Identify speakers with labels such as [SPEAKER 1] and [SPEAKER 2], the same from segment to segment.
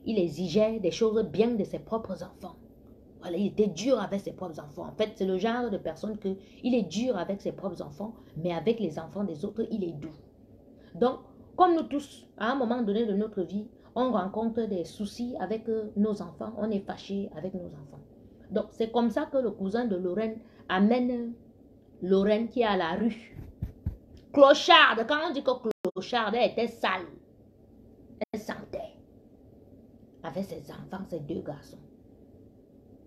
[SPEAKER 1] il exigeait des choses bien de ses propres enfants. Voilà, il était dur avec ses propres enfants. En fait, c'est le genre de personne que il est dur avec ses propres enfants, mais avec les enfants des autres, il est doux. Donc, comme nous tous, à un moment donné de notre vie, on rencontre des soucis avec nos enfants, on est fâché avec nos enfants. Donc, c'est comme ça que le cousin de Lorraine amène Lorraine qui est à la rue. Clocharde, quand on dit que clocharde, elle était sale. Elle sentait. Avec ses enfants, ses deux garçons.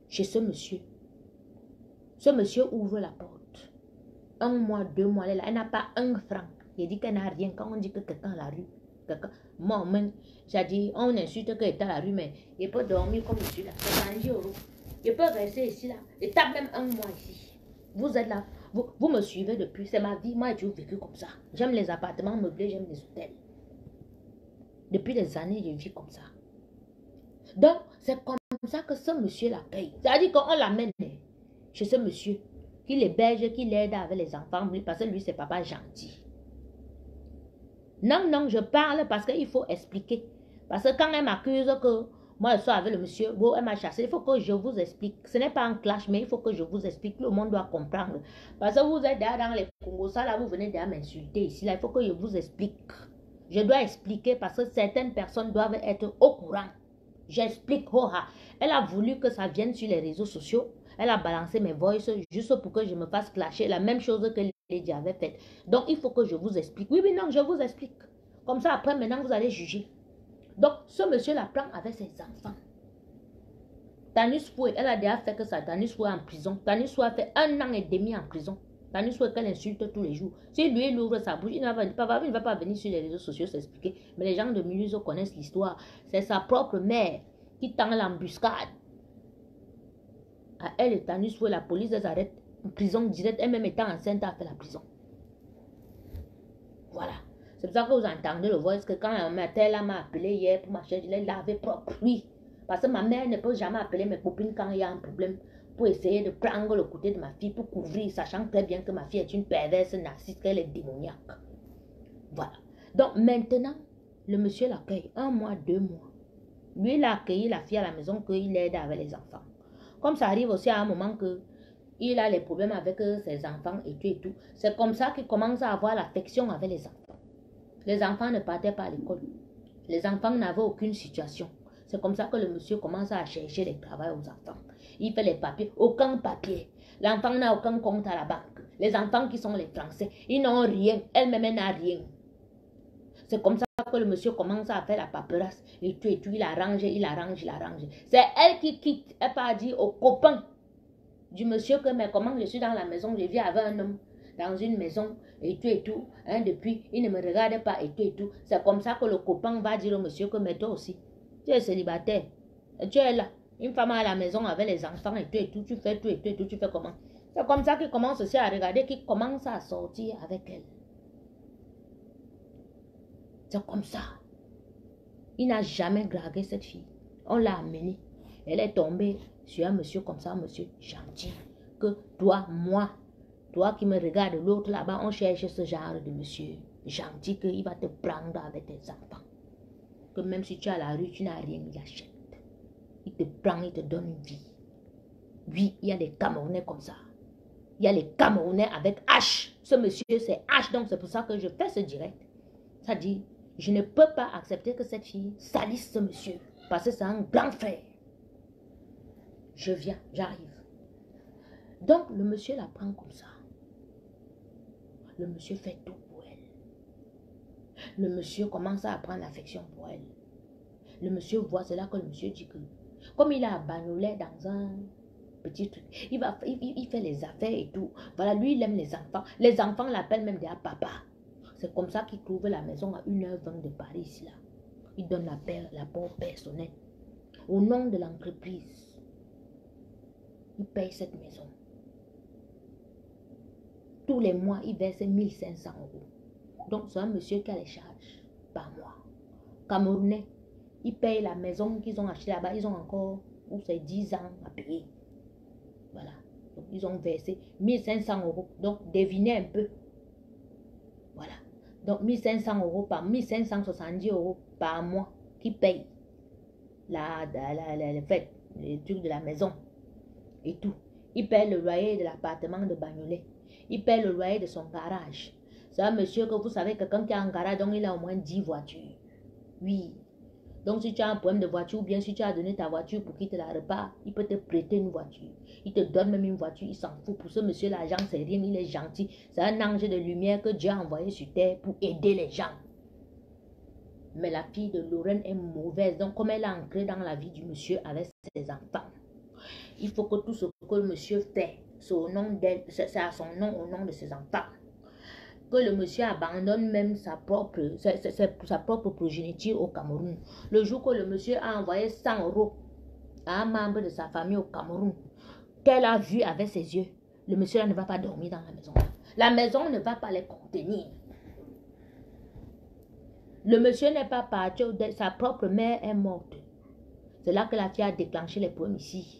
[SPEAKER 1] Chez ce monsieur. Ce monsieur ouvre la porte. 1 mois, 2 mois, elle est là. Elle n'a pas un franc. Il dit qu'elle n'a rien. Quand on dit que quelqu'un à la rue, moi, même, j'ai dit, on insulte qu'elle est à la rue, mais il peut dormir comme ici, là. C'est 100 euros. Il peut rester ici, là. Il tape même 1 mois ici. Vous êtes là. Vous me suivez depuis. C'est ma vie. Moi, j'ai toujours vécu comme ça. J'aime les appartements meublés, j'aime les hôtels. Depuis des années, je vis comme ça. Donc, c'est comme ça que ce monsieur la paye. C'est-à-dire qu'on l'amène chez ce monsieur, qui l'héberge, qui l'aide avec les enfants, parce que lui, c'est papa gentil. Non, non, je parle parce qu'il faut expliquer. Parce que quand elle m'accuse que moi, je suis avec le monsieur, bon, elle m'a chassé, il faut que je vous explique. Ce n'est pas un clash, mais il faut que je vous explique. Le monde doit comprendre. Parce que vous êtes dans les Congo, ça là, vous venez déjà m'insulter ici. Là, il faut que je vous explique. Je dois expliquer parce que certaines personnes doivent être au courant. J'explique, elle a voulu que ça vienne sur les réseaux sociaux. Elle a balancé mes voices juste pour que je me fasse clasher. La même chose que Lady avait faite. Donc, il faut que je vous explique. Oui, non, je vous explique. Comme ça, après, maintenant, vous allez juger. Donc, ce monsieur la prend avec ses enfants. Tanis Foué, elle a déjà fait que ça. Tanis Foué en prison. Tanis Foué a fait 1 an et demi en prison. Tanis Foué qu'elle insulte tous les jours. Si lui, il ouvre sa bouche, il ne va pas venir sur les réseaux sociaux s'expliquer. Mais les gens de Mulhouse connaissent l'histoire. C'est sa propre mère qui tend l'embuscade. À elle et Tanis Foué, la police les arrête en prison directe. Elle-même étant enceinte, a fait la prison. Voilà. C'est pour ça que vous entendez le voice que quand ma telle m'a appelé hier pour ma chaise, je l'ai lavé propre. Oui. Parce que ma mère ne peut jamais appeler mes copines quand il y a un problème pour essayer de prendre le côté de ma fille pour couvrir, sachant très bien que ma fille est une perverse narcissique, qu'elle est démoniaque. Voilà. Donc maintenant, le monsieur l'accueille 1 mois, 2 mois. Lui, il a accueilli la fille à la maison qu'il aide avec les enfants. Comme ça arrive aussi à un moment que il a les problèmes avec ses enfants et tout et tout. C'est comme ça qu'il commence à avoir l'affection avec les enfants. Les enfants ne partaient pas à l'école. Les enfants n'avaient aucune situation. C'est comme ça que le monsieur commence à chercher les travails aux enfants. Il fait les papiers. Aucun papier. L'enfant n'a aucun compte à la banque. Les enfants qui sont les Français, ils n'ont rien. Elle-même n'a rien. C'est comme ça que le monsieur commence à faire la paperasse. Et tout, il arrange, il arrange, il arrange. C'est elle qui quitte. Elle part dire aux copains du monsieur que, mais comment je suis dans la maison, je vis avec un homme dans une maison et tout, hein, depuis, il ne me regarde pas et tout. C'est comme ça que le copain va dire au monsieur que, mais toi aussi, tu es célibataire, et tu es là, une femme à la maison avec les enfants et tout, tu fais tout et tout, tu fais comment? C'est comme ça qu'il commence aussi à regarder, qu'il commence à sortir avec elle. C'est comme ça. Il n'a jamais dragué cette fille. On l'a amenée. Elle est tombée sur un monsieur comme ça, un monsieur gentil. Que toi, moi, toi qui me regardes, l'autre là-bas, on cherche ce genre de monsieur gentil qu'il va te prendre avec tes enfants. Que même si tu es à la rue, tu n'as rien, il achète. Il te prend, il te donne une vie. Oui, il y a des Camerounais comme ça. Il y a les Camerounais avec H. Ce monsieur, c'est H, donc c'est pour ça que je fais ce direct. Ça dit, je ne peux pas accepter que cette fille salisse ce monsieur. Parce que c'est un grand frère. Je viens, j'arrive. Donc, le monsieur la prend comme ça. Le monsieur fait tout pour elle. Le monsieur commence à prendre l'affection pour elle. Le monsieur voit, c'est là que le monsieur dit que, comme il a abandonné dans un petit truc, il fait les affaires et tout. Voilà, lui, il aime les enfants. Les enfants l'appellent même déjà papa. C'est comme ça qu'il trouve la maison à 1h20 de Paris, ici, là. Il donne l'apport personnel. Au nom de l'entreprise, il paye cette maison. Tous les mois, il verse 1500 euros. Donc, c'est un monsieur qui a les charges par mois. Camerounais, ils payent la maison qu'ils ont achetée là-bas. Ils ont encore, ou c'est 10 ans à payer. Voilà. Donc, ils ont versé 1500 euros. Donc, devinez un peu. Voilà. Donc, 1500 euros par 1570 euros par mois qu'ils payent. les trucs de la maison et tout. Il paye le loyer de l'appartement de Bagnolet. Il paye le loyer de son garage. C'est un monsieur que vous savez, quelqu'un qui a un garage, donc il a au moins 10 voitures. Oui. Donc si tu as un problème de voiture, ou bien si tu as donné ta voiture pour qu'il te la répare, il peut te prêter une voiture. Il te donne même une voiture, il s'en fout. Pour ce monsieur, l'argent, c'est rien, il est gentil. C'est un ange de lumière que Dieu a envoyé sur terre pour aider les gens. Mais la fille de Lorraine est mauvaise. Donc comme elle est ancrée dans la vie du monsieur avec ses enfants, il faut que tout ce que le monsieur fait, c'est à son nom, au nom de ses enfants. Que le monsieur abandonne même sa propre progéniture au Cameroun. Le jour que le monsieur a envoyé 100 € à un membre de sa famille au Cameroun, qu'elle a vu avec ses yeux, le monsieur là ne va pas dormir dans la maison. La maison ne va pas les contenir. Le monsieur n'est pas parti, sa propre mère est morte. C'est là que la fille a déclenché les problèmes ici.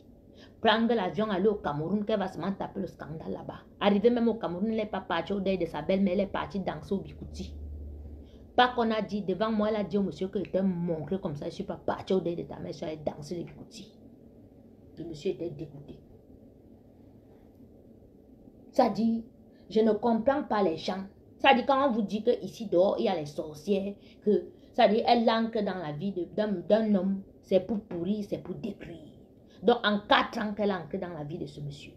[SPEAKER 1] Prendre l'avion, aller au Cameroun, qu'elle va seulement taper le scandale là-bas. Arrivé même au Cameroun, elle n'est pas partie au deuil de sa belle-mère, elle est partie danser au Bikouti. Pas qu'on a dit, devant moi, elle a dit au monsieur que était montré comme ça, je ne suis pas partie au deuil de ta mère, je suis allée danser le Bikouti. Le monsieur était dégoûté. Ça dit, je ne comprends pas les gens. Ça dit, quand on vous dit qu'ici dehors, il y a les sorcières, que ça dit, elle ancre dans la vie d'un homme, c'est pour pourrir, c'est pour détruire. Donc, en 4 ans qu'elle a ancré dans la vie de ce monsieur.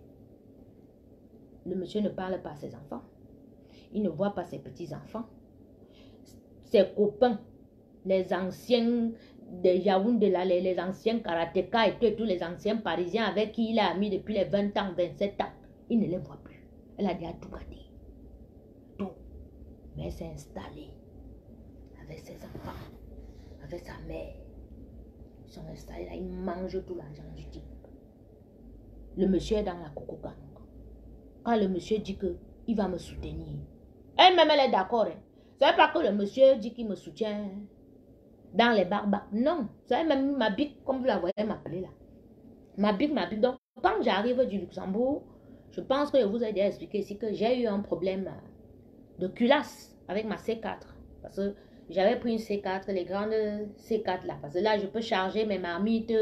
[SPEAKER 1] Le monsieur ne parle pas à ses enfants. Il ne voit pas ses petits-enfants. Ses copains, les anciens de Yaoundé, les anciens karatékas et tous les anciens parisiens avec qui il a mis depuis les 20 ans, 27 ans, il ne les voit plus. Elle a déjà tout gâté. Tout. Mais elle s'est installée avec ses enfants, avec sa mère. Ils sont installés là, ils mangent tout l'argent du type. Le monsieur est dans la coco gang. Quand le monsieur dit qu'il va me soutenir, elle-même elle est d'accord. Hein. C'est pas que le monsieur dit qu'il me soutient dans les barbares. Non, c'est même ma bique, comme vous la voyez m'appeler là. Ma bique. Donc, quand j'arrive du Luxembourg, je pense que je vous ai déjà expliqué ici que j'ai eu un problème de culasse avec ma C4. Parce que j'avais pris une C4, les grandes C4 là. Parce que là, je peux charger mes marmites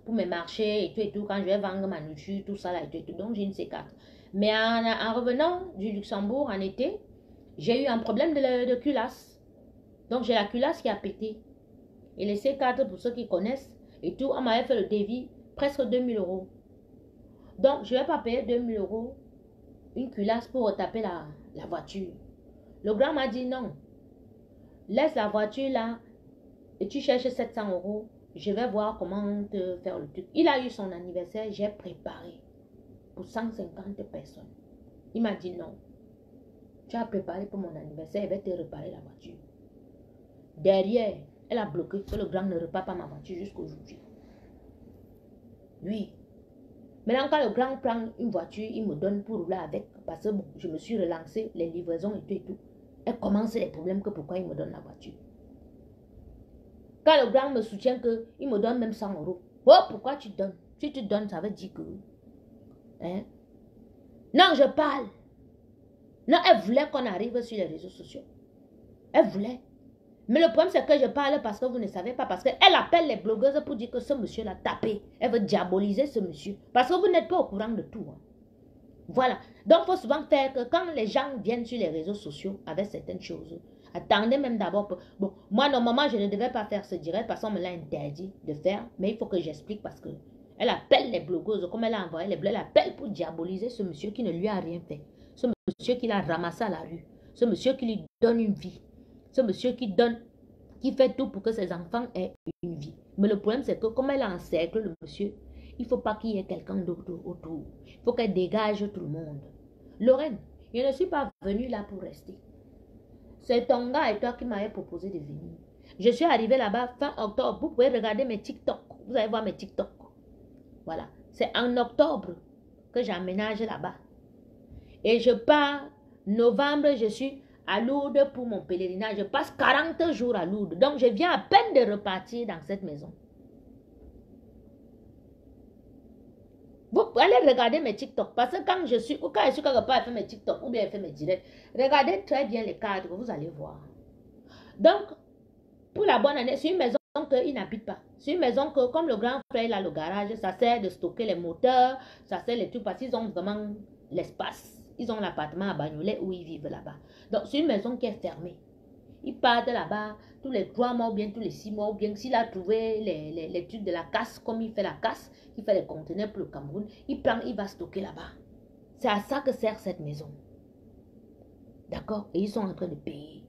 [SPEAKER 1] pour mes marchés et tout. Quand je vais vendre ma nourriture, tout ça là et tout. Donc, j'ai une C4. Mais en revenant du Luxembourg en été, j'ai eu un problème de culasse. Donc, j'ai la culasse qui a pété. Et les C4, pour ceux qui connaissent et tout, on m'avait fait le devis presque 2000 €. Donc, je ne vais pas payer 2000 € une culasse pour retaper la voiture. Le grand m'a dit non. Laisse la voiture là et tu cherches 700 €. Je vais voir comment te faire le truc. Il a eu son anniversaire, j'ai préparé pour 150 personnes. Il m'a dit non. Tu as préparé pour mon anniversaire, je vais te réparer la voiture. Derrière, elle a bloqué que le grand ne repart pas ma voiture jusqu'aujourd'hui. Oui. Maintenant, quand le grand prend une voiture, il me donne pour rouler avec. Parce que bon, je me suis relancé, les livraisons et tout. Elle commence les problèmes que pourquoi il me donne la voiture. Quand le grand me soutient qu'il me donne même 100 €. Oh, pourquoi tu donnes? Si tu donnes, ça veut dire que... Hein? Non, je parle. Non, elle voulait qu'on arrive sur les réseaux sociaux. Elle voulait. Mais le problème, c'est que je parle parce que vous ne savez pas. Parce qu'elle appelle les blogueuses pour dire que ce monsieur l'a tapé. Elle veut diaboliser ce monsieur. Parce que vous n'êtes pas au courant de tout. Hein. Voilà. Donc, il faut souvent faire que quand les gens viennent sur les réseaux sociaux avec certaines choses, attendez même d'abord. Bon, moi, normalement, je ne devais pas faire ce direct parce qu'on me l'a interdit de faire. Mais il faut que j'explique parce que elle appelle les blogueuses, comme elle a envoyé les blogs, elle appelle pour diaboliser ce monsieur qui ne lui a rien fait. Ce monsieur qui l'a ramassé à la rue. Ce monsieur qui lui donne une vie. Ce monsieur qui fait tout pour que ses enfants aient une vie. Mais le problème, c'est que comme elle encercle le monsieur, il ne faut pas qu'il y ait quelqu'un d'autre autour. Il faut qu'elle dégage tout le monde. Lorraine, je ne suis pas venue là pour rester. C'est ton gars et toi qui m'avez proposé de venir. Je suis arrivée là-bas fin octobre. Vous pouvez regarder mes TikTok. Vous allez voir mes TikTok. Voilà. C'est en octobre que j'emménage là-bas. Et je pars novembre, je suis à Lourdes pour mon pèlerinage. Je passe 40 jours à Lourdes. Donc, je viens à peine de repartir dans cette maison. Vous allez regarder mes TikTok. Parce que quand je suis quelque part, elle fait mes TikTok ou bien elle fait mes directs. Regardez très bien les cadres, vous allez voir. Donc, pour la bonne année, c'est une maison qu'il n'habite pas. C'est une maison que, comme le grand frère, il a le garage, ça sert de stocker les moteurs, ça sert les trucs parce qu'ils ont vraiment l'espace. Ils ont l'appartement à Bagnolet où ils vivent là-bas. Donc, c'est une maison qui est fermée. Ils partent là-bas tous les 3 mois ou bien tous les 6 mois ou bien s'il a trouvé les trucs de la casse, comme il fait la casse, il fait les conteneurs pour le Cameroun, il prend, il va stocker là-bas. C'est à ça que sert cette maison. D'accord? Et ils sont en train de payer.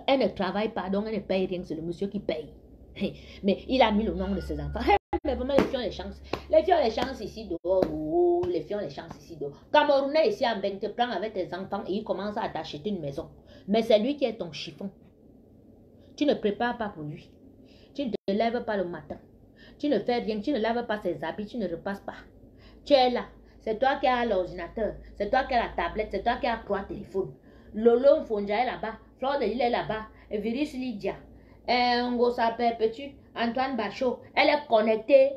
[SPEAKER 1] Elle ne travaille pas, donc elle ne paye rien, c'est le monsieur qui paye. Mais il a mis le nom de ses enfants. Mais vraiment, les filles ont les chances. Les filles ont les chances ici dehors. Oh, les filles ont les chances ici dehors. Camerounais ici en Beng te prend avec tes enfants et il commence à t'acheter une maison. Mais c'est lui qui est ton chiffon. Tu ne prépares pas pour lui. Tu ne te lèves pas le matin. Tu ne fais rien. Tu ne laves pas ses habits. Tu ne repasses pas. Tu es là. C'est toi qui as l'ordinateur. C'est toi qui as la tablette. C'est toi qui as 3 téléphones. Lolo Mfonja est là-bas. Flore de Lille est là-bas. Virus Lydia. Ngo s'appelle Petit. Antoine Bachot. Elle est connectée.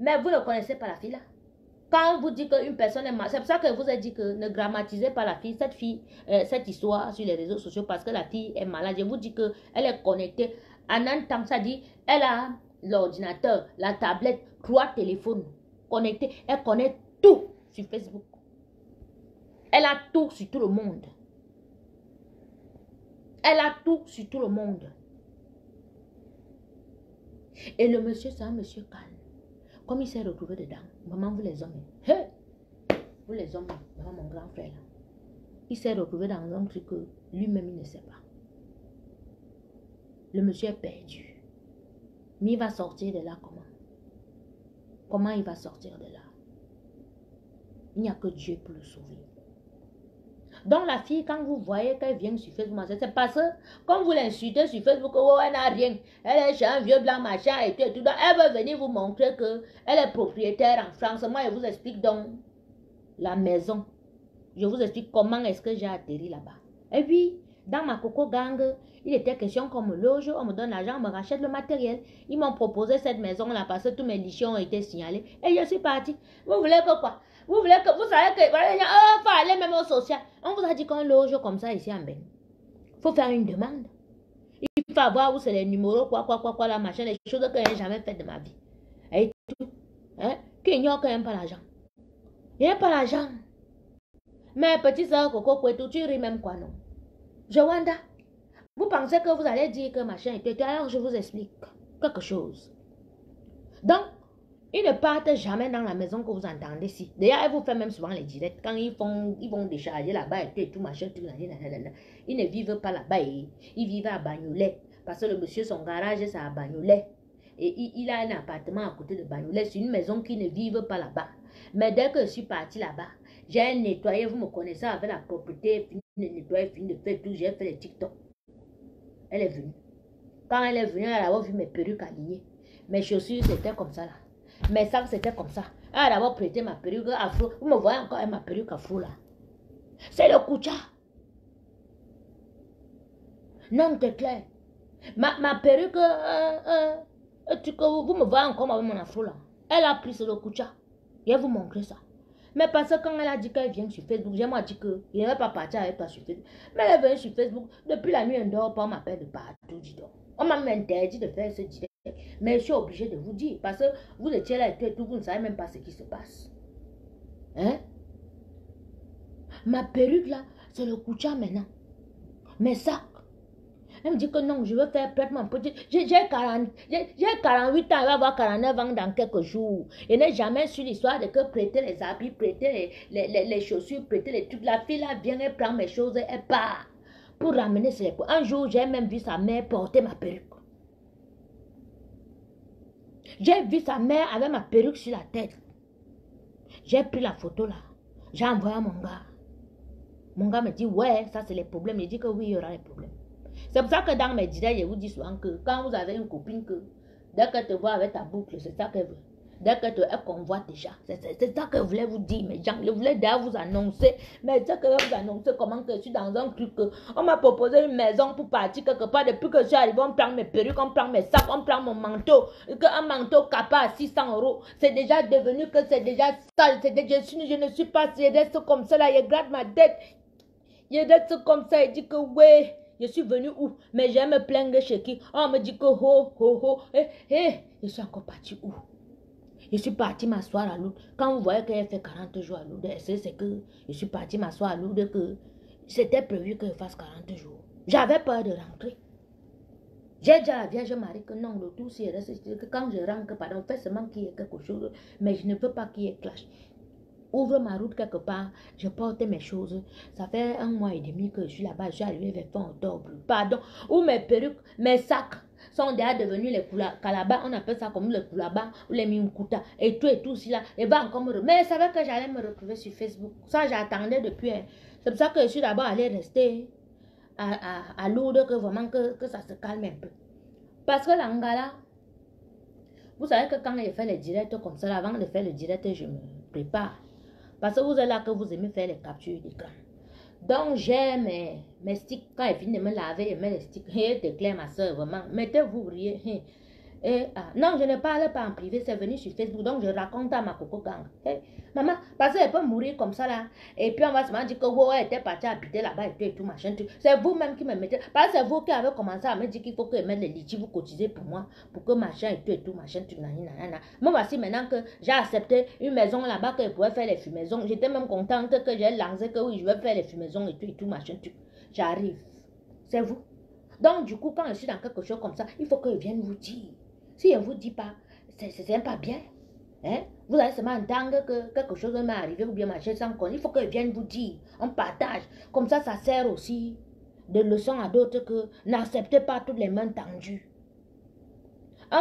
[SPEAKER 1] Mais vous ne connaissez pas la fille là. Quand vous dites qu'une personne est malade, c'est pour ça que je vous ai dit que ne grammatisez pas la fille, cette histoire sur les réseaux sociaux parce que la fille est malade. Je vous dis qu'elle est connectée. En un temps, ça dit, elle a l'ordinateur, la tablette, 3 téléphones connectés. Elle connaît tout sur Facebook. Elle a tout sur tout le monde. Elle a tout sur tout le monde. Et le monsieur, c'est un monsieur calme. Comme il s'est retrouvé dedans, maman, vous les hommes, hey, vous les hommes, maman, mon grand frère, là, il s'est retrouvé dans un truc que lui-même, il ne sait pas. Le monsieur est perdu. Mais il va sortir de là comment? Comment il va sortir de là? Il n'y a que Dieu pour le sauver. Donc la fille, quand vous voyez qu'elle vient sur Facebook, c'est parce que, comme vous l'insultez sur Facebook, oh, elle n'a rien. Elle est chez un vieux blanc, machin, et tout, et tout. Donc, elle veut venir vous montrer qu'elle est propriétaire en France. Moi, je vous explique donc la maison. Je vous explique comment est-ce que j'ai atterri là-bas. Et puis, dans ma coco gang, il était question qu'on me loge, on me donne l'argent, on me rachète le matériel. Ils m'ont proposé cette maison-là parce que tous mes lichons ont été signalés. Et je suis partie. Vous voulez que quoi? Vous voulez que, vous savez que, il faut aller même au social. On vous a dit qu'on loge comme ça ici en Beng. Il faut faire une demande. Il faut avoir où c'est les numéros, quoi, la machin, les choses que je n'ai jamais faites de ma vie. Et tout. Hein? Qui ignore quand même pas l'argent. Il n'y a pas l'argent. Mais petit soeur, Coco, tu ris même quoi, non? Je wonder. Vous pensez que vous allez dire que machin et tout, alors je vous explique quelque chose. Donc, ils ne partent jamais dans la maison que vous entendez ici. D'ailleurs, ils vous font même souvent les directs. Quand ils vont décharger là-bas et tout, machin, tout, ils ne vivent pas là-bas. Ils vivent à Bagnolet. Parce que le monsieur, son garage, c'est à Bagnolet. Et il a un appartement à côté de Bagnolet. C'est une maison qui ne vivent pas là-bas. Mais dès que je suis partie là-bas, j'ai nettoyé, vous me connaissez, avec la propriété, fini de nettoyer, fini de faire tout, j'ai fait les TikTok. Elle est venue. Quand elle est venue, elle a vu mes perruques alignées. Mes chaussures, c'était comme ça là. Mes sacs, c'était comme ça. Elle a d'abord prêté ma perruque afro. Vous me voyez encore avec ma perruque afro là. C'est le Koucha. Non, c'est clair. Ma perruque, vous me voyez encore avec mon afro là. Elle a pris le Koucha. Je vais vous montrer ça. Mais parce que quand elle a dit qu'elle vient sur Facebook, j'ai moi dit qu'il ne va pas partir avec toi sur Facebook. Mais elle est venue sur Facebook. Depuis la nuit, elle dort pas, on m'appelle de partout, dis donc. On m'a même interdit de faire ce direct. Mais je suis obligée de vous dire. Parce que vous étiez là et tout, vous ne savez même pas ce qui se passe. Hein? Ma perruque là, c'est le Koucha maintenant. Mes sacs. Elle me dit que non, je veux faire prête-moi un petit. J'ai 48 ans, je vais avoir 49 ans dans quelques jours. Je n'ai jamais su l'histoire de que prêter les habits, prêter les chaussures, prêter les trucs. La fille là vient, elle prend mes choses, elle part. Pour ramener ses époux. Un jour, j'ai même vu sa mère porter ma perruque. J'ai vu sa mère avec ma perruque sur la tête. J'ai pris la photo là. J'ai envoyé à mon gars. Mon gars me dit, ouais, ça c'est les problèmes. Il dit que oui, il y aura les problèmes. C'est pour ça que dans mes directs, je vous dis souvent que quand vous avez une copine que dès qu'elle te voit avec ta boucle, c'est ça qu'elle veut. Dès qu'elle convoite déjà. C'est ça que je voulais vous dire, mes gens. Je voulais déjà vous annoncer. Mais c'est que je vais vous annoncer comment que je suis dans un truc. On m'a proposé une maison pour partir quelque part. Depuis que je suis arrivé, on prend mes perruques, on prend mes sacs, on prend mon manteau. Un manteau capa à 600 €. C'est déjà devenu que c'est déjà sale. Je ne suis pas, je reste comme ça là. Je gratte ma tête. Je reste comme ça et dit que ouais. Je suis venue où? Mais je me plaindre chez qui? On me dit que je suis encore partie où? Je suis partie m'asseoir à Lourdes. Quand vous voyez qu'elle fait 40 jours à Lourdes, c'est que je suis partie m'asseoir à Lourdes, que c'était prévu que je fasse 40 jours. J'avais peur de rentrer. J'ai dit à la Vierge Marie que non, le tout c'est que quand je rentre, pardon, fais seulement qu'il y ait quelque chose, mais je ne veux pas qu'il y ait clash. Ouvre ma route quelque part, je porte mes choses. Ça fait 1 mois et demi que je suis là-bas, je suis arrivée vers fin octobre. Pardon, où mes perruques, mes sacs sont déjà devenus les calabas, on appelle ça comme les coulabas ou les mimkuta et tout cela. Et bah encore mais je savais que j'allais me retrouver sur Facebook. Ça, j'attendais depuis. C'est pour ça que je suis d'abord allée rester à Lourdes, que vraiment que ça se calme un peu. Parce que l'Angala, vous savez que quand je fais les directs comme ça, avant de faire le direct, je me prépare. Parce que vous êtes là que vous aimez faire les captures d'écran. Donc, j'ai mes sticks. Quand elle finit de me laver, elle met les sticks. Hé, t'es clair, ma soeur, vraiment. Mettez-vous, riez. Non, je ne parle pas en privé, c'est venu sur Facebook. Donc, je raconte à ma coco gang. Hey, maman, parce qu'elle peut mourir comme ça, là. Et puis, on va se dire que ouais, elle était partie habiter là-bas et tout, machin. C'est vous-même qui me mettez. Parce que c'est vous qui avez commencé à me dire qu'il faut que je mette les litchis, vous cotisez pour moi, pour que machin et tout, machin, tout, nanana. Moi, voici maintenant que j'ai accepté une maison là-bas que je pouvais faire les fumaisons. J'étais même contente que j'ai lancé que oui, je vais faire les fumaisons et tout, machin, tout. J'arrive. C'est vous. Donc, du coup, quand je suis dans quelque chose comme ça, il faut que je vienne vous dire. Si je ne vous dis pas, c'est pas bien. Hein? Vous allez seulement entendre que quelque chose m'est arrivé ou bien marcher sans qu'on. Il faut que je vienne vous dire. On partage. Comme ça sert aussi de leçon à d'autres que n'acceptez pas toutes les mains tendues.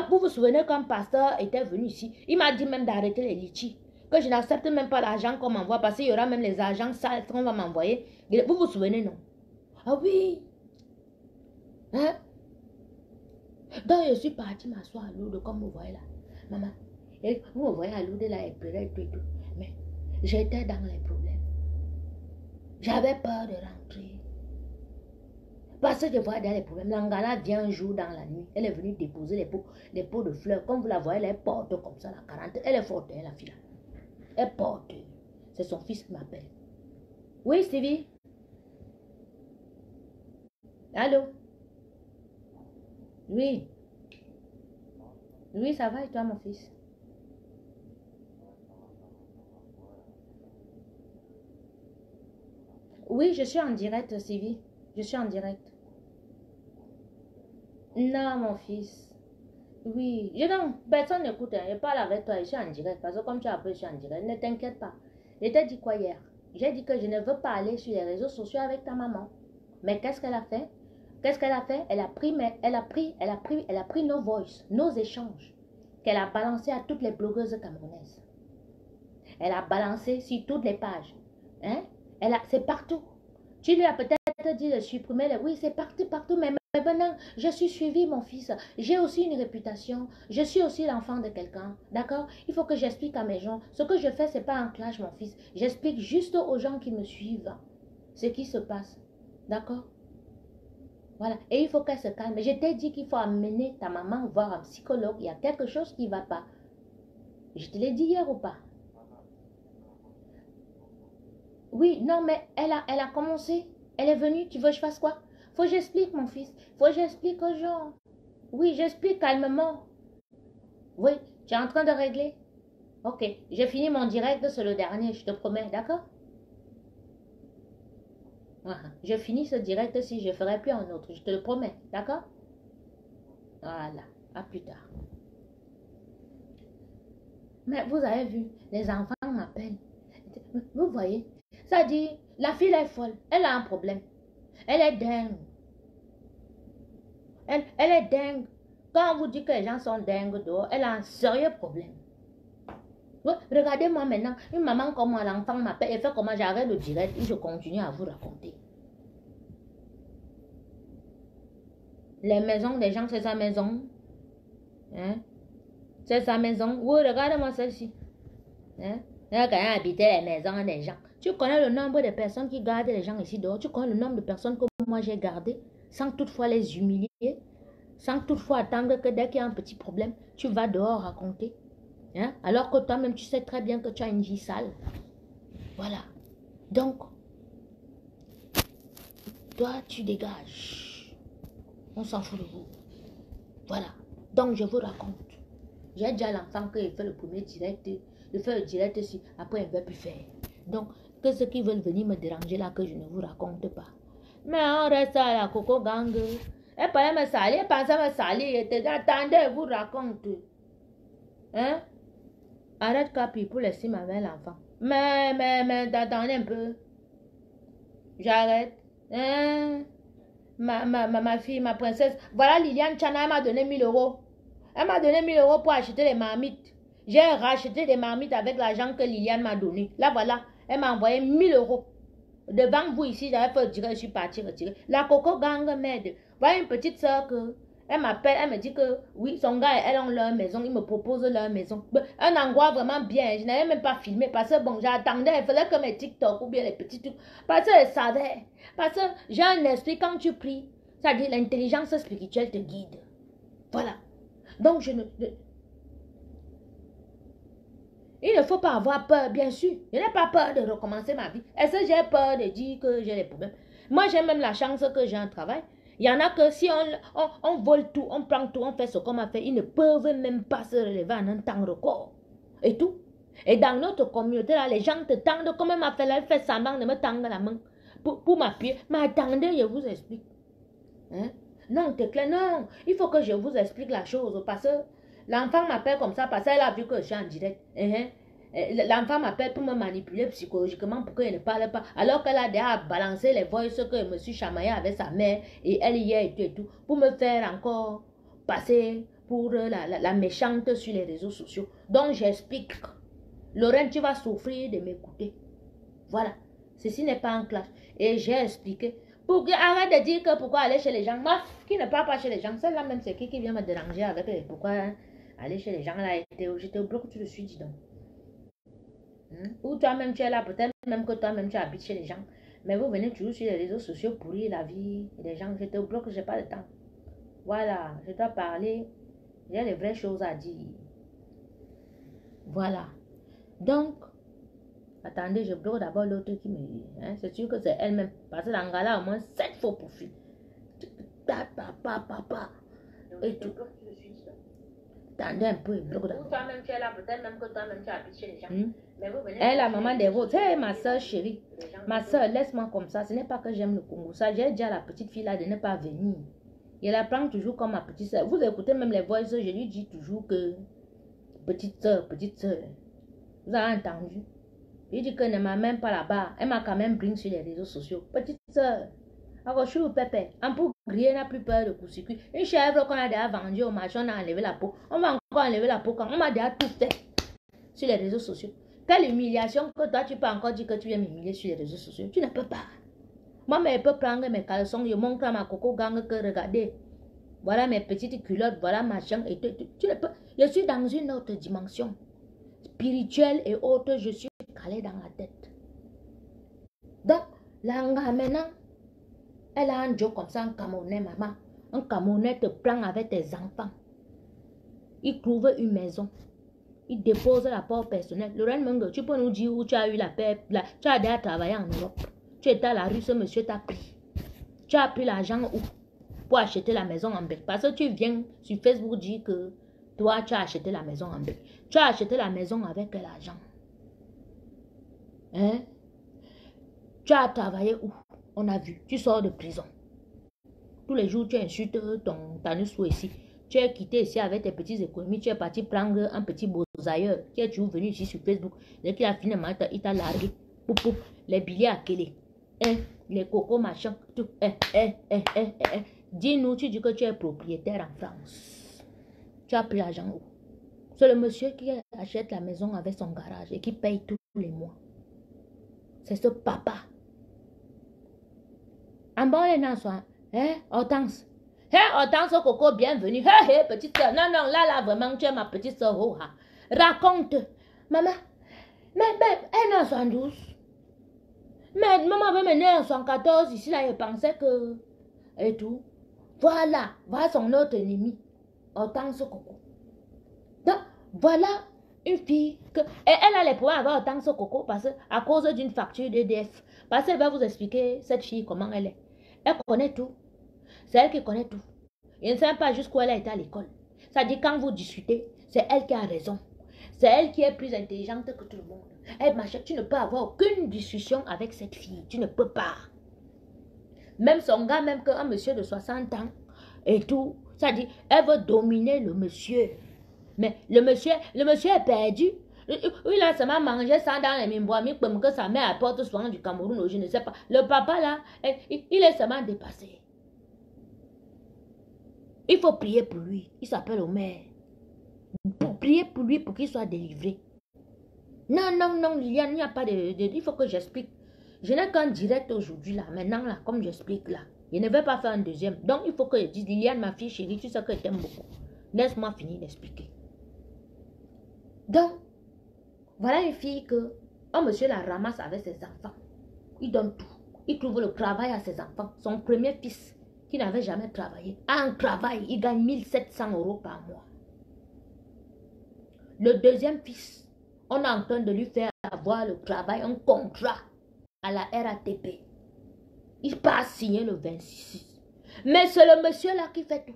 [SPEAKER 1] Vous vous souvenez quand le pasteur était venu ici, il m'a dit même d'arrêter les litchis. Que je n'accepte même pas l'argent qu'on m'envoie parce qu'il y aura même les agents sales qu'on va m'envoyer. Vous vous souvenez, non? Ah oui. Hein? Donc, je suis partie m'asseoir à Lourdes, comme vous voyez là. Maman, et vous me voyez à Lourdes là, elle pleurait et tout. Mais j'étais dans les problèmes. J'avais peur de rentrer. Parce que je voyais dans les problèmes. L'Angala vient un jour dans la nuit. Elle est venue déposer les pots de fleurs. Comme vous la voyez, elle porte comme ça, la 40. Elle est forte, la fille là. Elle porte. C'est son fils qui m'appelle. Oui, Stevie? Allô? Oui. Oui, ça va et toi, mon fils? Oui, je suis en direct, Sylvie. Je suis en direct. Non, mon fils. Oui. Non, personne n'écoute. Je parle avec toi. Je suis en direct. Parce que comme tu as appris, je suis en direct. Ne t'inquiète pas. Je t'ai dit quoi hier? J'ai dit que je ne veux pas aller sur les réseaux sociaux avec ta maman. Mais qu'est-ce qu'elle a fait? Qu'est-ce qu'elle a fait? Elle a pris nos voices, nos échanges, qu'elle a balancé à toutes les blogueuses camerounaises. Elle a balancé sur toutes les pages. Hein? C'est partout. Tu lui as peut-être dit de supprimer les... Oui, c'est partout, mais maintenant, je suis suivi, mon fils. J'ai aussi une réputation. Je suis aussi l'enfant de quelqu'un. D'accord? Il faut que j'explique à mes gens. Ce que je fais, ce n'est pas un clash, mon fils. J'explique juste aux gens qui me suivent ce qui se passe. D'accord? Voilà. Et il faut qu'elle se calme. Je t'ai dit qu'il faut amener ta maman voir un psychologue. Il y a quelque chose qui ne va pas. Je te l'ai dit hier ou pas? Oui, non, mais elle a commencé. Elle est venue. Tu veux que je fasse quoi? Faut que j'explique, mon fils. Faut que j'explique aux gens. Oui, j'explique calmement. Oui, tu es en train de régler? Ok, j'ai fini mon direct, c'est le dernier, je te promets, d'accord? Je finis ce direct si je ne ferai plus un autre, je te le promets, d'accord? Voilà, à plus tard. Mais vous avez vu, les enfants m'appellent. Vous voyez, ça dit, la fille est folle, elle a un problème. Elle est dingue. Elle est dingue. Quand on vous dit que les gens sont dingues dehors, elle a un sérieux problème. Regardez-moi maintenant, une maman comme moi, l'enfant m'appelle et fait comment j'arrête le direct et je continue à vous raconter. Les maisons des gens, c'est sa maison. Hein? C'est sa maison. Oui, regarde-moi celle-ci. Hein? Là, quand on habitait les maisons des gens. Tu connais le nombre de personnes qui gardent les gens ici dehors. Tu connais le nombre de personnes que moi j'ai gardées sans toutefois les humilier. Sans toutefois attendre que dès qu'il y a un petit problème, tu vas dehors raconter. Hein? Alors que toi-même, tu sais très bien que tu as une vie sale. Voilà. Donc, toi, tu dégages. On s'en fout de vous. Voilà. Donc, je vous raconte. J'ai déjà l'enfant qui fait le premier direct. Il fait le direct ici. Après, il ne veut plus faire. Donc, que ceux qui veulent venir me déranger là, que je ne vous raconte pas. Mais on reste à la Coco Gang. Elle parlait me salir, elle pensait me salir. Elle était attendez, je vous raconte. Hein? Arrête Capi pour laisser ma mère l'enfant. Mais, t'attendez un peu. J'arrête. Hein? Ma fille, ma princesse. Voilà, Liliane Chana, elle m'a donné 1000 euros. Elle m'a donné 1000 euros pour acheter les marmites. J'ai racheté des marmites avec l'argent que Liliane m'a donné. Là, voilà, elle m'a envoyé 1000 euros. Devant vous ici, j'avais fait dire, je suis partie retirer. La Coco Gang m'aide. Voilà une petite soeur que... Elle m'appelle, elle me dit que oui, son gars et elle ont leur maison. Ils me proposent leur maison. Un endroit vraiment bien. Je n'avais même pas filmé parce que bon, j'attendais. Il fallait que mes TikTok ou bien les petits trucs. Parce que je savais. Parce que j'ai un esprit quand tu pries. C'est-à-dire l'intelligence spirituelle te guide. Voilà. Donc je ne... Il ne faut pas avoir peur, bien sûr. Je n'ai pas peur de recommencer ma vie. Est-ce que j'ai peur de dire que j'ai des problèmes? Moi, j'ai même la chance que j'ai un travail. Il y en a que si on vole tout, on prend tout, on fait ce qu'on m'a fait, ils ne peuvent même pas se relever en un temps record. Et tout. Et dans notre communauté, là, les gens te tendent, comme elle m'a fait là, elle fait semblant de me tendre la main pour m'appuyer. Mais attendez, je vous explique. Hein? Non, c'est clair, non. Il faut que je vous explique la chose parce que l'enfant m'appelle comme ça parce qu'elle a vu que je suis en direct. L'enfant m'appelle pour me manipuler psychologiquement pour qu'elle ne parle pas. Alors qu'elle a déjà balancé les voix que je me suis chamaillé avec sa mère et elle y est et tout. Pour me faire encore passer pour la méchante sur les réseaux sociaux. Donc j'explique. Lorraine, tu vas souffrir de m'écouter. Voilà. Ceci n'est pas un clash. Et j'ai expliqué. Arrête de dire que pourquoi aller chez les gens. Moi, qui ne parle pas chez les gens, celle-là même, c'est qui vient me déranger avec les pourquoi aller chez les gens là. J'étais au bloc où tu le suis, dis donc. Ou toi-même tu es là, peut-être même que toi-même tu habites chez les gens. Mais vous venez toujours sur les réseaux sociaux pourrir la vie des gens. J'étais au bloc, j'ai pas le temps. Voilà, je dois parler. J'ai les vraies choses à dire. Voilà. Donc, attendez, je bloque d'abord l'autre qui me dit. Hein, c'est sûr que c'est elle-même. Parce que l'Angala a au moins 7 faux profils. Papa. Et tout. Attendez un peu, bloque d'abord. Toi-même tu es là, peut-être même que toi-même tu habites chez les gens. Mais vous venez la maman des vôtres. Hey, ma soeur chérie. Ma soeur, laisse-moi comme ça. Ce n'est pas que j'aime le Congo. Ça, j'ai dit à la petite fille là de ne pas venir. Elle la prend toujours comme ma petite soeur. Vous écoutez même les voix, je lui dis toujours que petite soeur. Vous avez entendu? Je dis que ne m'a même pas là-bas. Elle m'a quand même bring sur les réseaux sociaux. Petite soeur. Alors, je suis au pépé. Un peu grillé, n'a plus peur de coup-circuit. Une chèvre qu'on a déjà vendue au marché, on a enlevé la peau. On va encore enlever la peau quand on m'a déjà tout fait sur les réseaux sociaux. Quelle humiliation que toi, tu peux encore dire que tu viens m'humilier sur les réseaux sociaux. Tu ne peux pas. Moi, mais je peux prendre mes caleçons, je montre à ma Coco Gang que regardez. Voilà mes petites culottes, voilà machin. Et tu ne peux. Je suis dans une autre dimension. Spirituelle et autre, je suis calée dans la tête. Donc, là, maintenant, elle a un job comme ça, un Camerounais, maman. Un Camerounais te prend avec tes enfants. Il trouve une maison. Il dépose la porte personnelle. Lorraine Mungo, tu peux nous dire où tu as eu la paix. Tu as déjà travaillé en Europe. Tu étais à la rue, ce monsieur t'a pris. Tu as pris l'argent où? Pour acheter la maison en Belgique. Parce que tu viens sur Facebook dire que toi, tu as acheté la maison en Belgique. Tu as acheté la maison avec quel argent? Hein? Tu as travaillé où? On a vu. Tu sors de prison. Tous les jours, tu insultes ta nussou ici. Tu es quitté ici avec tes petites économies. Tu es parti prendre un petit ailleurs. Tu es toujours venu ici sur Facebook. Dès qu'il a fini, il t'a largué. Poup, les billets à Kélé. Les cocos, machin. Tout. Dis-nous, tu dis que tu es propriétaire en France. Tu as pris l'argent où? C'est le monsieur qui achète la maison avec son garage et qui paye tous les mois. C'est ce papa. En bon, les soin. Hortense. Hortense, Coco, bienvenue. Petite soeur. Non, là, vraiment, tu es ma petite soeur. Oh, raconte. Maman. Mais, elle est en 72. Mais maman avait mené en 74. Ici, là, je pensais que... Et tout. Voilà son autre ennemi. Hortense, Coco. Donc, voilà une fille que... Elle a les problèmes avec Hortense, Coco parce que à cause d'une facture d'EDF. Parce qu'elle va vous expliquer, cette fille, comment elle est. Elle connaît tout. C'est elle qui connaît tout. Je ne sais pas jusqu'où elle a été à l'école. Ça dit quand vous discutez, c'est elle qui a raison. C'est elle qui est plus intelligente que tout le monde. Eh, ma chérie, tu ne peux avoir aucune discussion avec cette fille. Tu ne peux pas. Même son gars, même qu'un monsieur de 60 ans et tout, ça dit, elle veut dominer le monsieur. Mais le monsieur est perdu. Il a seulement mangé ça dans les mimbois, comme que sa mère apporte souvent du Cameroun, je ne sais pas. Le papa là, il est seulement dépassé. Il faut prier pour lui. Il s'appelle Omer. Pour prier pour lui pour qu'il soit délivré. Non, non, non, Liliane, il n'y a pas de... Il faut que j'explique. Je n'ai qu'un direct aujourd'hui là. Maintenant là, comme j'explique là. Je ne vais pas faire un deuxième. Donc il faut que je dise, Liliane, ma fille chérie, tu sais que je t'aime beaucoup. Laisse-moi finir d'expliquer. Donc, voilà une fille que un monsieur la ramasse avec ses enfants. Il donne tout. Il trouve le travail à ses enfants. Son premier fils, qui n'avait jamais travaillé, a un travail. Il gagne 1700 € par mois. Le deuxième fils, on est en train de lui faire avoir le travail, un contrat à la RATP. Il part signer le 26. Mais c'est le monsieur là qui fait tout.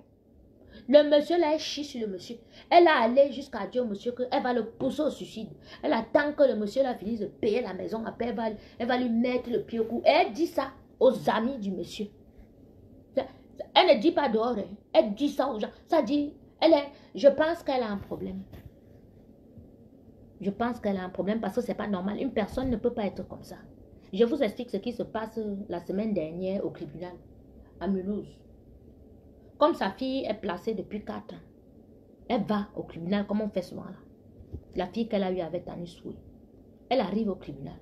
[SPEAKER 1] Le monsieur là, elle chie sur le monsieur. Elle a allé jusqu'à dire au monsieur qu'elle va le pousser au suicide. Elle attend que le monsieur là finisse de payer la maison. Après, elle va lui mettre le pied au cou. Et elle dit ça aux amis du monsieur. Elle ne dit pas dehors. Hein. Elle dit ça aux gens. Ça dit, je pense qu'elle a un problème. Je pense qu'elle a un problème parce que c'est pas normal. Une personne ne peut pas être comme ça. Je vous explique ce qui se passe la semaine dernière au tribunal, à Mulhouse. Comme sa fille est placée depuis 4 ans, elle va au tribunal comme on fait souvent là. La fille qu'elle a eue avec Tanis Soué. Elle arrive au tribunal.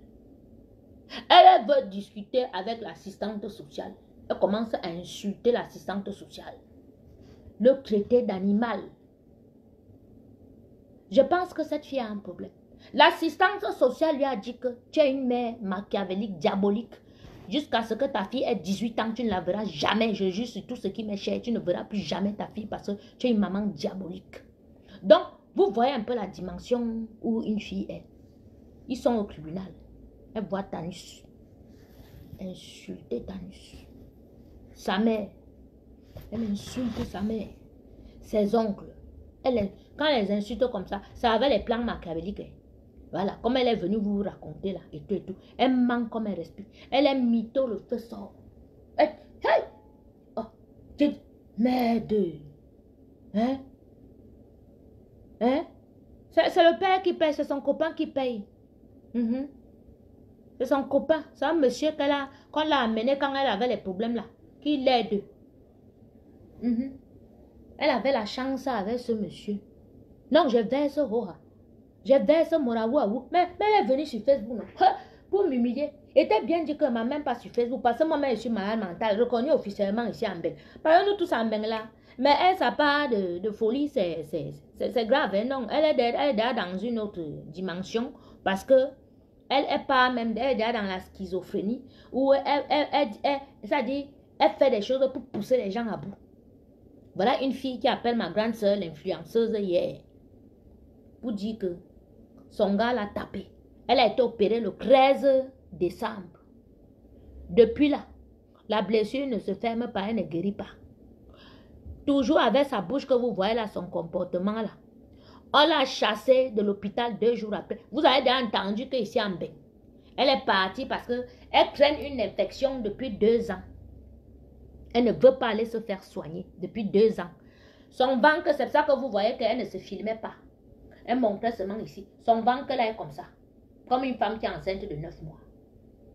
[SPEAKER 1] Elle veut discuter avec l'assistante sociale. Elle commence à insulter l'assistante sociale. Le traiter d'animal. Je pense que cette fille a un problème. L'assistante sociale lui a dit que tu es une mère machiavélique, diabolique. Jusqu'à ce que ta fille ait 18 ans, tu ne la verras jamais. Je jure sur tout ce qui m'est cher, tu ne verras plus jamais ta fille parce que tu es une maman diabolique. Donc, vous voyez un peu la dimension où une fille est. Ils sont au tribunal. Elle voit Tanus. Insulter Tanus. Sa mère. Elle insulte sa mère. Ses oncles. Quand elle les insulte comme ça, ça avait les plans machiavéliques. Voilà, comme elle est venue vous raconter là, et tout et tout. Elle manque comme elle respire. Elle est mytho, le feu sort. Hey! Oh, merde. Hein? Hein? C'est le père qui paye, c'est son copain qui paye. C'est son copain, c'est un monsieur qu'on l'a amené quand elle avait les problèmes là, qui l'aide. Elle avait la chance avec ce monsieur. Non, je verse Roha. Je verse Morawaou. Mais elle est venue sur Facebook non? Pour m'humilier. Il était bien dit que ma même pas sur Facebook parce que moi-même je suis malade mentale, reconnue officiellement ici en Beng. Parce que nous tous en Beng là. Mais elle, ça part de folie, c'est grave. Hein? Non, elle est déjà dans une autre dimension parce que elle est pas même, elle est déjà dans la schizophrénie où ça dit, elle fait des choses pour pousser les gens à bout. Voilà une fille qui appelle ma grande soeur l'influenceuse hier pour dire que son gars l'a tapé. Elle a été opérée le 13 décembre. Depuis là, la blessure ne se ferme pas, elle ne guérit pas. Toujours avec sa bouche que vous voyez là, son comportement là. On l'a chassée de l'hôpital 2 jours après. Vous avez déjà entendu qu'ici en Beng, elle est partie parce qu'elle traîne une infection depuis 2 ans. Elle ne veut pas aller se faire soigner depuis 2 ans. Son ventre, c'est ça que vous voyez qu'elle ne se filmait pas. Elle montrait seulement ici. Son ventre là est comme ça. Comme une femme qui est enceinte de 9 mois.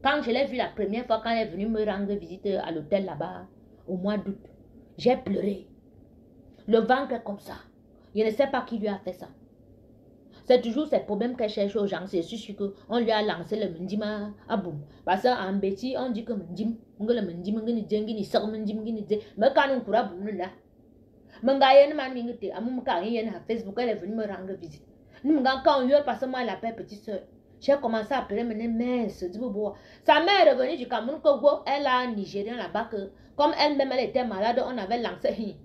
[SPEAKER 1] Quand je l'ai vue la première fois, quand elle est venue me rendre visite à l'hôtel là-bas, au mois d'août, j'ai pleuré. Le ventre est comme ça. Je ne sais pas qui lui a fait ça. C'est toujours ces problèmes qu'elle cherche aux gens. C'est sûr qu'on lui a lancé le mendima à boum. Parce qu'en bêtise, on dit que mendim, le mendim, mais quand on court à boum là. Facebook, elle est venue me rendre visite. Quand on y parce que moi, elle appelle petite soeur. J'ai commencé à appeler mes mères. Sa mère est revenue du Cameroun, elle a un Nigérien là-bas que, comme elle-même, elle était malade, on avait lancé.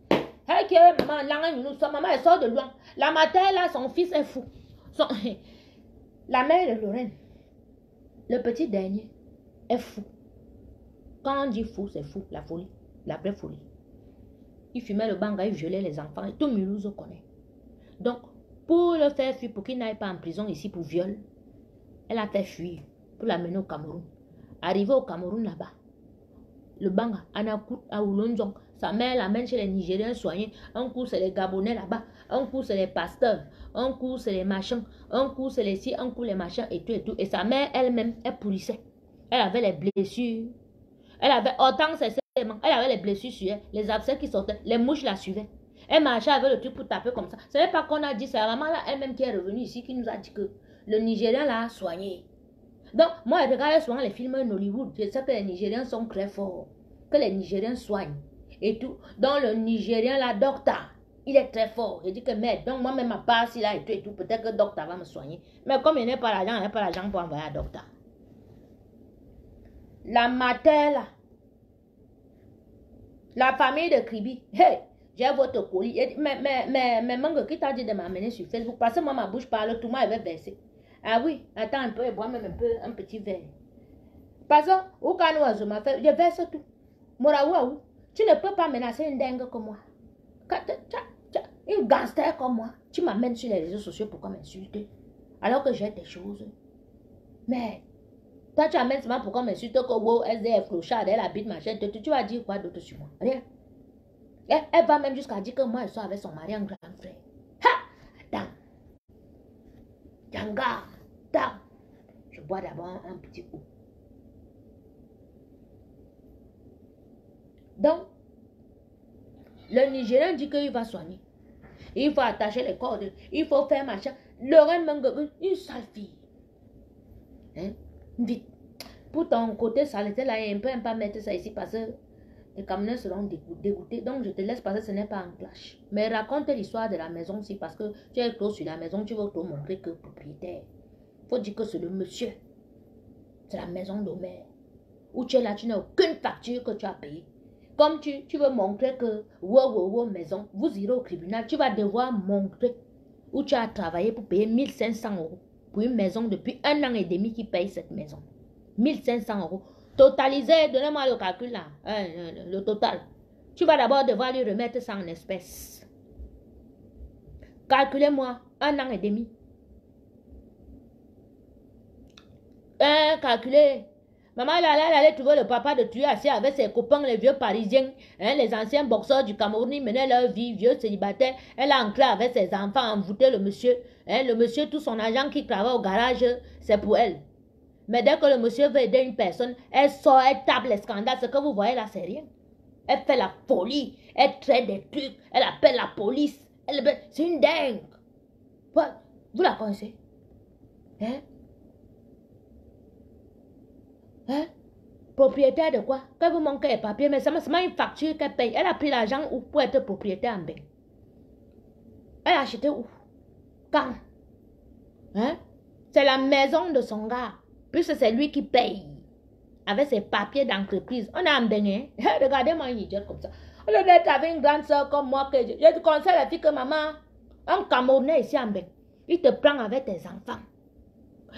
[SPEAKER 1] Maman, elle sort de loin. La matin, là, son fils est fou. La mère de Lorraine, le petit dernier, est fou. Quand on dit fou, c'est fou, la folie, la vraie folie. Il fumait le banga, il violait les enfants. Et tout Mulhouse connaît. Donc, pour le faire fuir, pour qu'il n'aille pas en prison ici pour viol, elle a fait fuir pour l'amener au Cameroun. Arrivé au Cameroun là-bas, le banga, Anakout, à Oulonzong, sa mère l'amène chez les Nigériens soignés. Un coup, c'est les Gabonais là-bas. Un coup, c'est les pasteurs. Un coup, c'est les machins. Un coup, c'est les ci, un coup, les machins et tout et tout. Et sa mère elle-même, elle pourrissait. Elle avait les blessures. Elle avait autant ses elle avait les blessures sur elle, les abcès qui sortaient, les mouches la suivaient. Elle marchait avec le truc pour taper comme ça. Ce n'est pas qu'on a dit, c'est la maman là elle-même qui est revenue ici qui nous a dit que le Nigérian l'a soigné. Donc, moi, je regarde souvent les films en Hollywood. Je sais que les Nigériens sont très forts. Que les Nigériens soignent. Et tout. Donc, le Nigérien, là, docteur, il est très fort. Je dis que, mais, donc, moi-même, à part si là et tout, peut-être que le docteur va me soigner. Mais comme il n'a pas l'argent, il n'a pas l'argent pour envoyer un docteur. La mater, là. La famille de Kribi. Hey, j'ai votre colis. Mais Mango, qui t'a dit de m'amener sur Facebook? Parce que moi, ma bouche parle, tout le monde avait versé. Ah oui, attends un peu et bois même un peu, un petit verre. Parce que, au Kanoa, je m'appelle, je verse tout. Moraouaou, tu ne peux pas menacer une dingue comme moi. Une gangster comme moi. Tu m'amènes sur les réseaux sociaux pour m'insulter. Alors que j'ai des choses. Mais, toi, tu amènes seulement pour m'insulter que wow, SDF, clochard, elle habite ma chaîne. Tu vas dire quoi d'autre sur moi? Rien. Elle va même jusqu'à dire que moi, je suis avec son mari, un grand frère. Ha! Attends. Djanga, attends. Je bois d'abord un petit coup. Donc, le Nigérien dit qu'il va soigner. Il faut attacher les cordes. Il faut faire machin. Lorraine Mangue, une sale fille. Hein? Vite. Pour ton côté saleté là, il peut pas mettre ça ici parce que les camionneurs seront dégoûtés. Donc, je te laisse parce que ce n'est pas un clash. Mais raconte l'histoire de la maison aussi parce que tu es clos sur la maison. Tu veux te montrer que propriétaire. Il faut dire que c'est le monsieur. C'est la maison d'Omer. Où tu es là, tu n'as aucune facture que tu as payée. Comme tu veux montrer que, maison, vous irez au tribunal, tu vas devoir montrer où tu as travaillé pour payer 1500 € pour une maison depuis 1 an et demi qui paye cette maison. 1500 €. Totalisé, donnez-moi le calcul là, le total. Tu vas d'abord devoir lui remettre ça en espèces. Calculez-moi, 1 an et demi. Calculez. Maman, elle allait trouver le papa de tuer assis avec ses copains, les vieux parisiens, hein, les anciens boxeurs du Cameroun, ils menaient leur vie, vieux célibataires. Elle a ancré avec ses enfants, envoûté le monsieur. Hein, le monsieur, tout son argent qui travaille au garage, c'est pour elle. Mais dès que le monsieur veut aider une personne, elle sort, elle tape les scandales. Ce que vous voyez là, c'est rien. Elle fait la folie, elle traite des trucs, elle appelle la police. C'est une dingue. Vous la connaissez? Hein? Hein? Propriétaire de quoi? Quand vous manquez les papiers, mais c'est une facture qu'elle paye. Elle a pris l'argent pour être propriétaire en bain. Elle a acheté où? Quand? Hein? C'est la maison de son gars. Puisque c'est lui qui paye. Avec ses papiers d'entreprise. On a un bain, hein? Regardez-moi une idiote comme ça. Au lieu d'être avec une grande soeur comme moi, je te conseille la fille que maman, un Camerounais ici en bain. Il te prend avec tes enfants.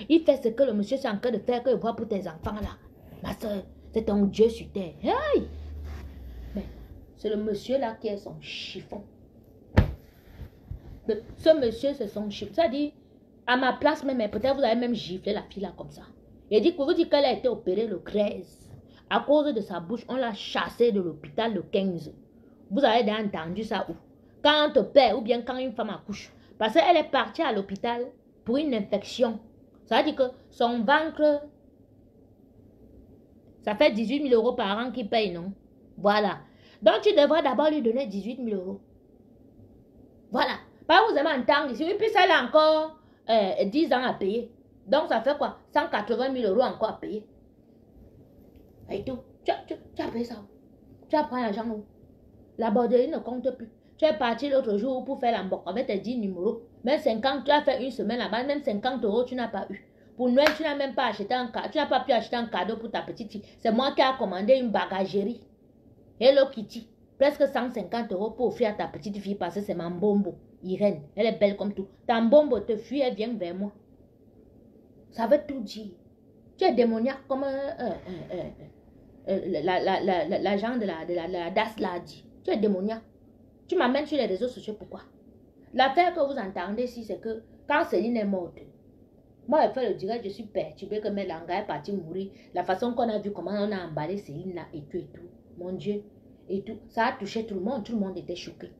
[SPEAKER 1] Il fait ce que le monsieur est en train de faire, que je vois pour tes enfants là. Ma soeur, c'est ton Dieu sur terre. Hey! Mais c'est le monsieur là qui est son chiffon. Ce monsieur, c'est son chiffon. Ça dit, à ma place même, peut-être vous avez même giflé la fille là comme ça. Il dit que vous dites qu'elle a été opérée le 13. À cause de sa bouche, on l'a chassée de l'hôpital le 15. Vous avez déjà entendu ça où? Quand on te perd ou bien quand une femme accouche. Parce qu'elle est partie à l'hôpital pour une infection. Ça veut dire que son ventre, ça fait 18 000 € par an qu'il paye, non? Voilà. Donc, tu devrais d'abord lui donner 18 000 €. Voilà. Pas vous avez entendre ici. Et puis, ça, elle a encore 10 ans à payer. Donc, ça fait quoi? 180 000 € encore à payer. Et tout. Tu as payé ça. Tu as pris l'argent où? La borderie ne compte plus. Tu es parti l'autre jour pour faire l'embarque avec tes 10 numéros. Même 50, tu as fait une semaine là-bas, même 50 € tu n'as pas eu. Pour Noël, tu n'as même pas acheté un cadeau. Tu n'as pas pu acheter un cadeau pour ta petite fille. C'est moi qui ai commandé une bagagerie. Hello Kitty. Presque 150 € pour offrir à ta petite fille parce que c'est ma Mbombo. Irène. Elle est belle comme tout. Ta Mbombo te fuit, elle vient vers moi. Ça veut tout dire. Tu es démoniaque comme l'agent de la DAS l'a dit. Tu es démoniaque. Tu m'amènes sur les réseaux sociaux, pourquoi? L'affaire que vous entendez ici, c'est que quand Céline est morte, moi, elle fait le direct, je suis perturbée que Mélanga est partie mourir. La façon qu'on a vu comment on a emballé Céline là et tout et tout. Mon Dieu, et tout. Ça a touché tout le monde était choqué.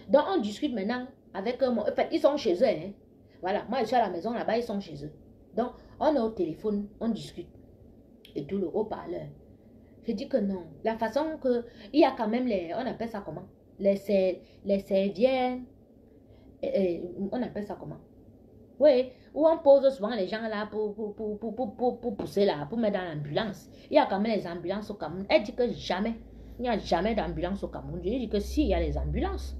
[SPEAKER 1] Donc, on discute maintenant avec eux. En fait, ils sont chez eux. Hein. Voilà, moi, je suis à la maison là-bas, ils sont chez eux. Donc, on est au téléphone, on discute. Et tout le haut-parleur. Je dis que non. La façon que... Il y a quand même les... On appelle ça comment? Les serviettes. On appelle ça comment? Oui, où on pose souvent les gens là pour pousser là, pour mettre dans l'ambulance. Il y a quand même les ambulances au Cameroun. Elle dit que jamais, il n'y a jamais d'ambulance au Cameroun. Je dis que si, il y a les ambulances.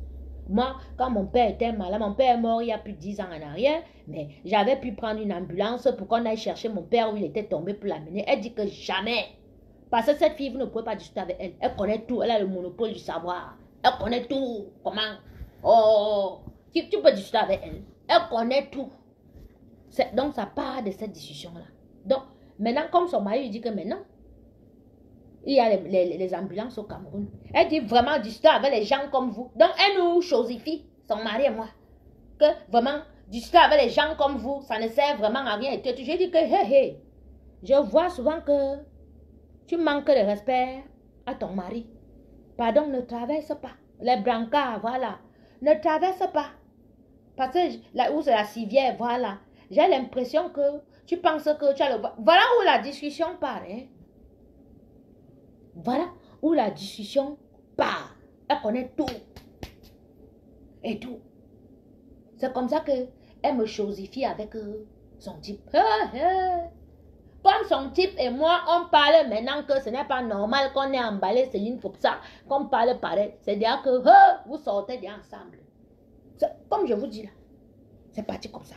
[SPEAKER 1] Moi, quand mon père était malade, mon père est mort il y a plus de 10 ans en arrière, mais j'avais pu prendre une ambulance pour qu'on aille chercher mon père où il était tombé pour l'amener. Elle dit que jamais. Parce que cette fille, vous ne pouvez pas discuter avec elle. Elle connaît tout, elle a le monopole du savoir. Elle connaît tout. Comment? Oh, tu peux discuter avec elle. Elle connaît tout. Donc, ça part de cette discussion-là. Donc, maintenant, comme son mari dit que maintenant, il y a les ambulances au Cameroun. Elle dit vraiment discuter avec les gens comme vous. Donc, elle nous chosifie, son mari et moi. Que vraiment, discuter avec les gens comme vous, ça ne sert vraiment à rien. Et je dis que, hé, je vois souvent que tu manques de respect à ton mari. Pardon, ne traverse pas. Les brancards, voilà. Ne traverse pas. Parce que là où c'est la civière, voilà. J'ai l'impression que tu penses que tu as le... Voilà où la discussion part. Hein? Voilà où la discussion part. Elle connaît tout. Et tout. C'est comme ça qu'elle me chosifie avec son type. Comme son type et moi, on parle maintenant que ce n'est pas normal qu'on ait emballé Céline comme ça, qu'on parle pareil. C'est-à-dire que vous sortez bien ensemble. Comme je vous dis là, c'est parti comme ça.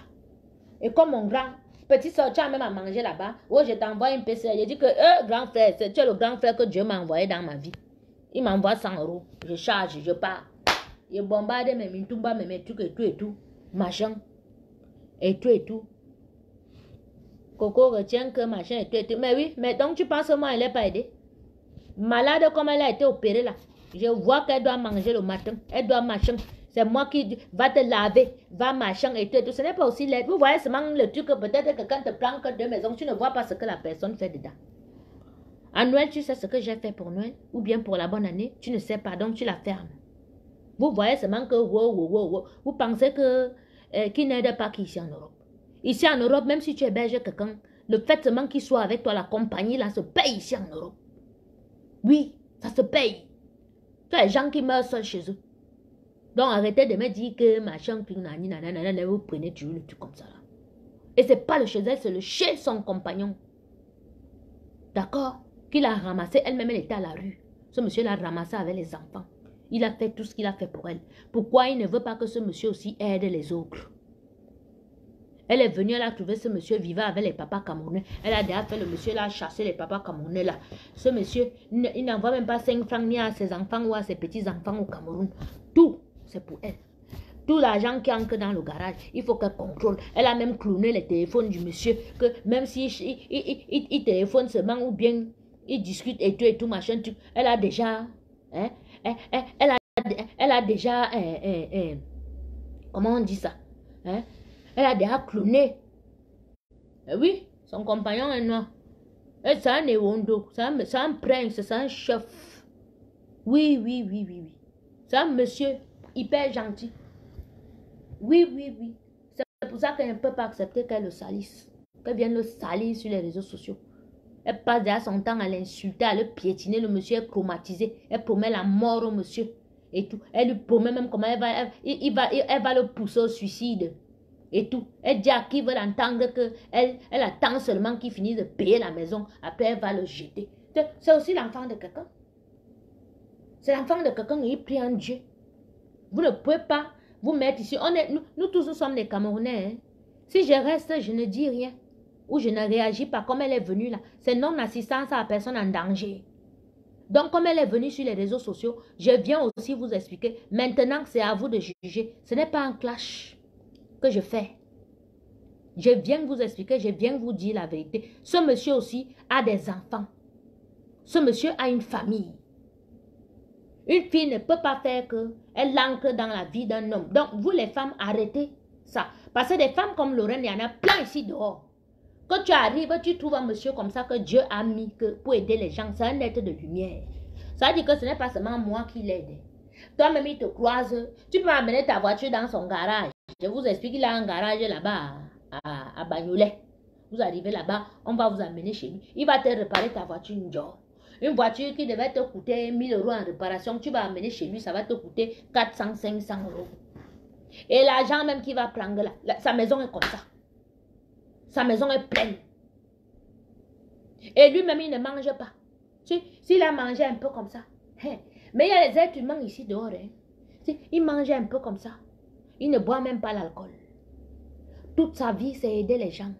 [SPEAKER 1] Et comme mon grand petit soeur, tu as même à manger là-bas. Oh, je t'envoie une PC. Je dis que, grand frère, tu es le grand frère que Dieu m'a envoyé dans ma vie. Il m'envoie 100 €. Je charge, je pars. Je bombarde mes mintumba, mes trucs et tout et tout. Machin. Et tout et tout. Coco retient que machin et tout et tout. Mais oui, mais donc tu penses que moi, elle n'est pas aidée. Malade comme elle a été opérée là. Je vois qu'elle doit manger le matin. Elle doit machin. C'est moi qui va te laver, va machin et tout. Ce n'est pas aussi laid. Vous voyez seulement le truc que peut-être que quand tu prends que 2 maisons, tu ne vois pas ce que la personne fait dedans. À Noël, tu sais ce que j'ai fait pour Noël ou bien pour la bonne année. Tu ne sais pas, donc tu la fermes. Vous voyez seulement que vous pensez que qu'il n'aide pas qu'ici en Europe. Ici en Europe, même si tu héberges quelqu'un, le fait seulement qu'il soit avec toi, la compagnie là se paye ici en Europe. Oui, ça se paye. Tu as les gens qui meurent seuls chez eux. Donc arrêtez de me dire que machin, vous prenez toujours le truc comme ça. Là. Et c'est pas le chez elle, c'est le chez son compagnon. D'accord? Qu'il a ramassé, elle-même elle était à la rue. Ce monsieur l'a ramassé avec les enfants. Il a fait tout ce qu'il a fait pour elle. Pourquoi il ne veut pas que ce monsieur aussi aide les autres? Elle est venue, elle a trouvé ce monsieur vivant avec les papas camerounais. Elle a déjà fait le monsieur, elle a chassé les papas camerounais là. Ce monsieur, il n'envoie même pas 5 francs ni à ses enfants ou à ses petits-enfants au Cameroun. Tout, c'est pour elle. Tout l'argent qui entre dans le garage, il faut qu'elle contrôle. Elle a même clouné les téléphones du monsieur. Que même si il téléphone seulement ou bien il discute et tout machin, elle a déjà... Hein, elle a déjà... comment on dit ça? Hein? Elle a déjà cloné. Oui, son compagnon est noir. C'est un Ewondo, c'est un prince, c'est un chef. Oui. C'est un monsieur hyper gentil. Oui. C'est pour ça qu'elle ne peut pas accepter qu'elle le salisse. Qu'elle vienne le salir sur les réseaux sociaux. Elle passe déjà son temps à l'insulter, à le piétiner. Le monsieur est traumatisé. Elle promet la mort au monsieur. Et tout. Elle lui promet même comment elle va le pousser au suicide. Et tout. Elle dit à qui veut entendre qu'elle attend seulement qu'il finisse de payer la maison. Après, elle va le jeter. C'est aussi l'enfant de quelqu'un. C'est l'enfant de quelqu'un et il prie en Dieu. Vous ne pouvez pas vous mettre ici. Nous tous, nous sommes des Camerounais. Hein. Si je reste, je ne dis rien. Ou je ne réagis pas comme elle est venue là. C'est non-assistance à la personne en danger. Donc, comme elle est venue sur les réseaux sociaux, je viens aussi vous expliquer. Maintenant, c'est à vous de juger. Ce n'est pas un clash que je fais. Je viens vous expliquer, je viens vous dire la vérité. Ce monsieur aussi a des enfants. Ce monsieur a une famille. Une fille ne peut pas faire que elle ancre dans la vie d'un homme. Donc, vous les femmes, arrêtez ça. Parce que des femmes comme Lorraine, il y en a plein ici dehors. Quand tu arrives, tu trouves un monsieur comme ça que Dieu a mis pour aider les gens. C'est un être de lumière. Ça veut dire que ce n'est pas seulement moi qui l'aide. Toi-même, il te croise. Tu peux amener ta voiture dans son garage. Je vous explique, il a un garage là-bas à Bagnolet. Vous arrivez là-bas, on va vous amener chez lui. Il va te réparer ta voiture une voiture qui devait te coûter 1000 € en réparation, tu vas amener chez lui, ça va te coûter 400, 500 €. Et l'argent même qu'il va prendre là, sa maison est comme ça. Sa maison est pleine. Et lui-même, il ne mange pas. S'il a mangé un peu comme ça. Mais il y a les êtres humains ici dehors. Il mange un peu comme ça. Il ne boit même pas l'alcool. Toute sa vie, c'est aider les gens.